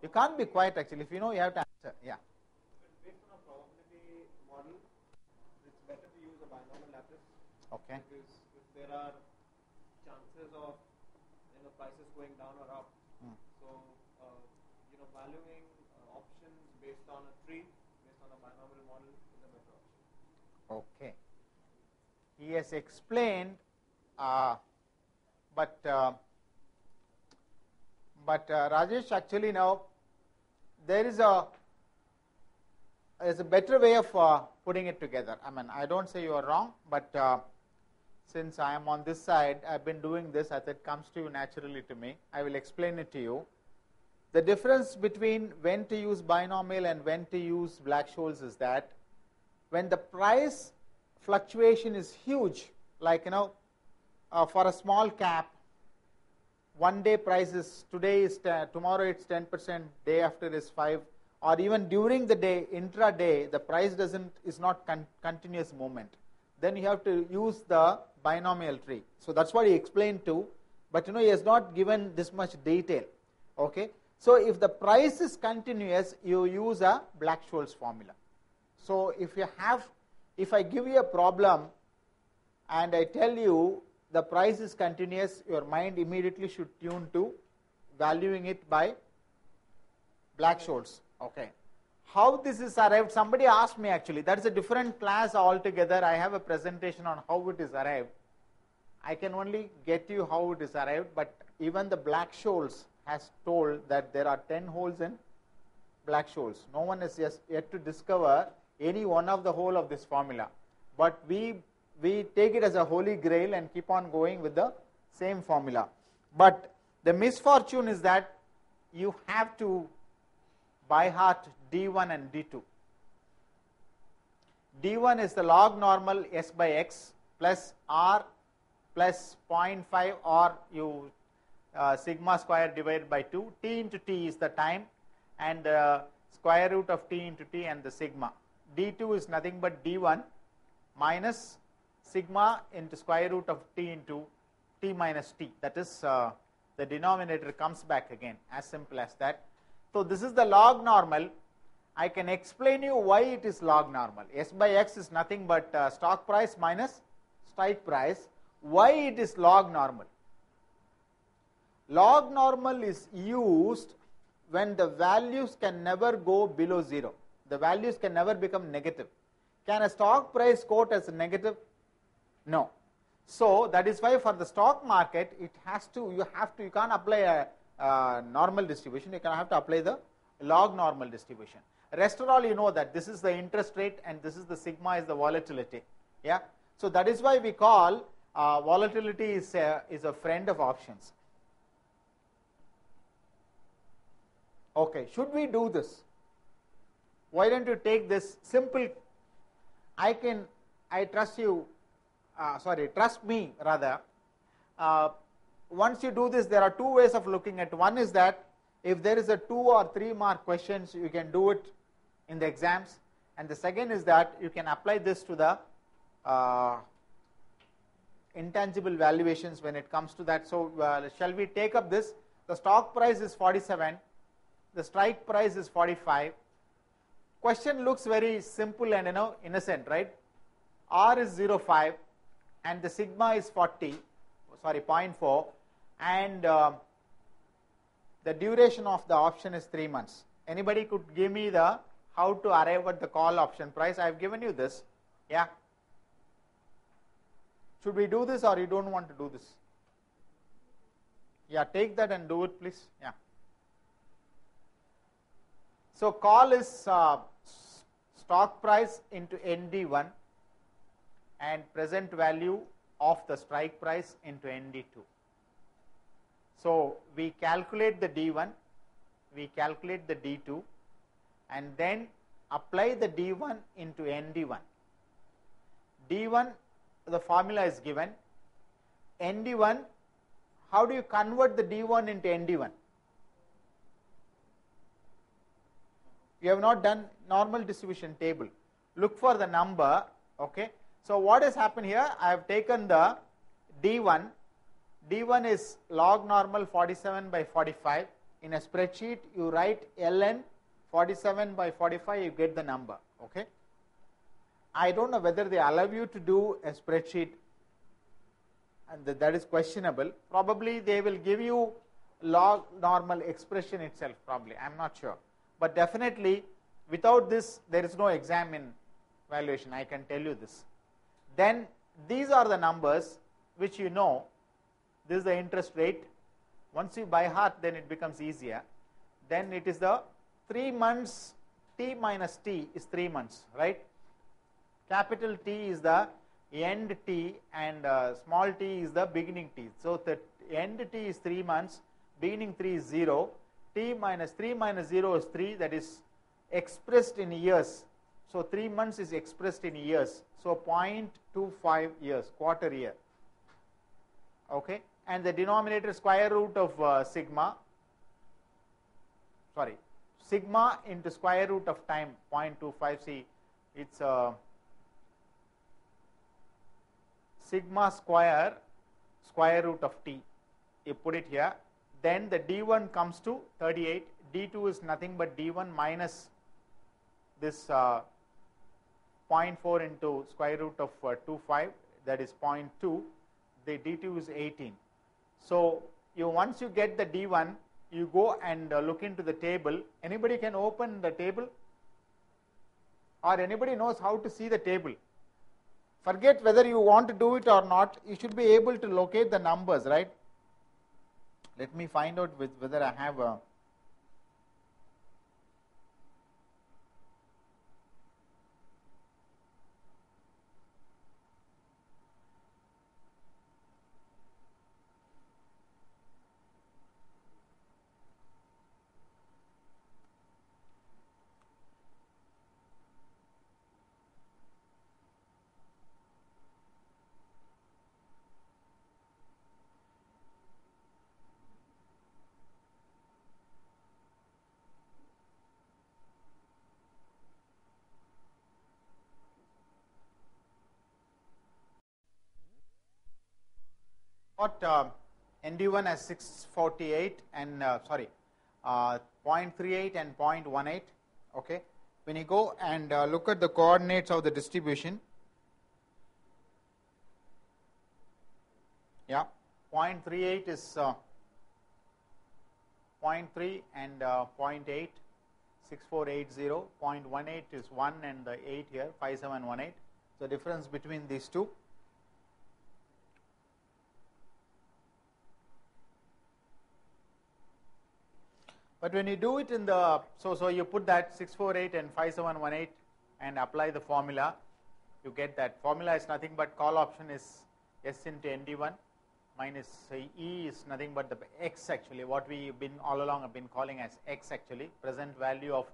You can't be quiet actually. If you know, you have to answer. Yeah. Based on a probability model, it's better to use a binomial lattice. Okay. Because if there are chances of prices going down or up, so valuing options based on a tree, based on a binomial model is a better option. Okay. He has explained, but Rajesh, actually now there is a better way of putting it together. I mean, I don't say you are wrong, but since I am on this side, I have been doing this as it comes to you naturally to me. I will explain it to you. The difference between when to use binomial and when to use Black-Scholes is that when the price fluctuation is huge, like for a small cap, one day price is today is 10, tomorrow it's 10%, day after is 5, or even during the day, intraday, the price is not continuous movement. Then you have to use the binomial tree. So that's what he explained too, but he has not given this much detail. Okay, so if the price is continuous, you use a Black-Scholes formula. So if I give you a problem and I tell you the price is continuous, your mind immediately should tune to valuing it by Black-Scholes. Okay. How this is arrived, somebody asked me actually, that is a different class altogether. I have a presentation on how it is arrived. I can only get you how it is arrived, but even the Black-Scholes has told that there are 10 holes in Black-Scholes. No one has yet to discover any one of the hole of this formula. But we take it as a holy grail and keep on going with the same formula. But the misfortune is that you have to by heart D1 and D2. D1 is the log normal S by X plus R plus 0.5 or you sigma square divided by 2. T into T is the time and the square root of T into T and the sigma. D2 is nothing but D1 minus sigma into square root of T into T minus T. That is the denominator comes back again, as simple as that. So this is the log normal. I can explain you why it is log normal. S by X is nothing but stock price minus strike price. Why it is log normal? Log normal is used when the values can never go below 0. The values can never become negative. Can a stock price quote as a negative? No. So that is why for the stock market, you can't apply a normal distribution, you can have to apply the log normal distribution. Rest of all, you know that this is the interest rate and this is the sigma is the volatility. Yeah. So that is why we call volatility is a friend of options. Okay, should we do this? Why don't you take this simple? Trust you. Trust me rather. Once you do this, there are two ways of looking at. One is that if there is a 2 or 3 mark questions, you can do it in the exams. And the second is that you can apply this to the intangible valuations when it comes to that. So shall we take up this? The stock price is 47. The strike price is 45. Question looks very simple and innocent, right? R is 0.5 and the sigma is 0.4 and the duration of the option is 3 months. Anybody could give me the how to arrive at the call option price? I have given you this. Yeah. Should we do this or you don't want to do this? Yeah, take that and do it please. Yeah. So call is stock price into ND1 and present value of the strike price into ND2. So we calculate the D1, we calculate the D2 and then apply the D1 into ND1. D1, the formula is given. ND1, how do you convert the D1 into ND1? You have not done normal distribution table. Look for the number. Okay. So what has happened here? I have taken the D1. D1 is log normal 47 by 45 in a spreadsheet, you write ln 47 by 45, you get the number. Okay. I don't know whether they allow you to do a spreadsheet, and that is questionable. Probably they will give you log normal expression itself, probably, I am not sure. But definitely without this there is no exam in valuation, I can tell you this. Then these are the numbers which you know. This is the interest rate. Once you by heart, then it becomes easier. Then it is the 3 months, T minus T is 3 months, right? Capital T is the end T and small t is the beginning T. So the end T is 3 months, beginning 3 is 0, T minus 3 minus 0 is 3, that is expressed in years. So 3 months is expressed in years. So 0.25 years, quarter year. Okay, and the denominator square root of sigma into square root of time, 0.25. See, it's sigma square root of t. You put it here. Then the d1 comes to 38. d2 is nothing but d1 minus this 0.4 into square root of 25, that is 0.2. The d2 is 18. So once you get the d1, you go and look into the table. Anybody can open the table, or anybody knows how to see the table? Forget whether you want to do it or not, you should be able to locate the numbers, right? Let me find out whether I have a got ND1 as 648 and 0.38 and 0.18. Okay, when you go and look at the coordinates of the distribution, 0.38 is 0.3 and 0.8, 6480. 0.18 is 1 and the 8 here, 5718. So difference between these two. But when you do it in the, so you put that 648 and 5718 and apply the formula, you get that. Formula is nothing but call option is S into ND1 minus E is nothing but the X actually, what we all along have been calling as X actually, present value of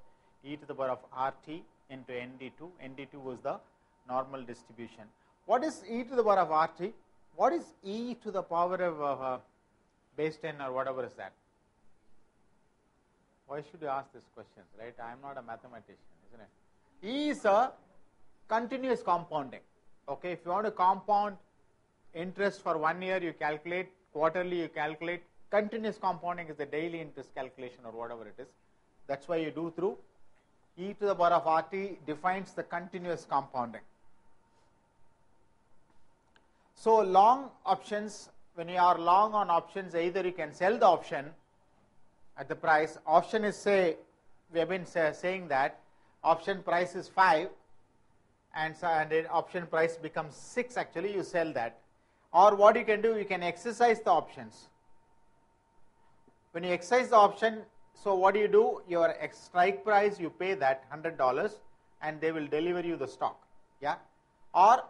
e to the power of RT into ND2. ND2 was the normal distribution. What is e to the power of RT? What is e to the power of base 10 or whatever is that? Why should you ask these questions, right? I am not a mathematician, isn't it? E is a continuous compounding. Okay, if you want to compound interest for 1 year, you calculate, quarterly you calculate, continuous compounding is the daily interest calculation or whatever it is. That's why you do through e to the power of RT defines the continuous compounding. So long options, when you are long on options, either you can sell the option at the price. Option is, say, we have been saying that option price is 5 and option price becomes 6, actually you sell that. Or what you can do, you can exercise the options. When you exercise the option, so what do you do? Your strike price, you pay that $100 and they will deliver you the stock. Yeah. Or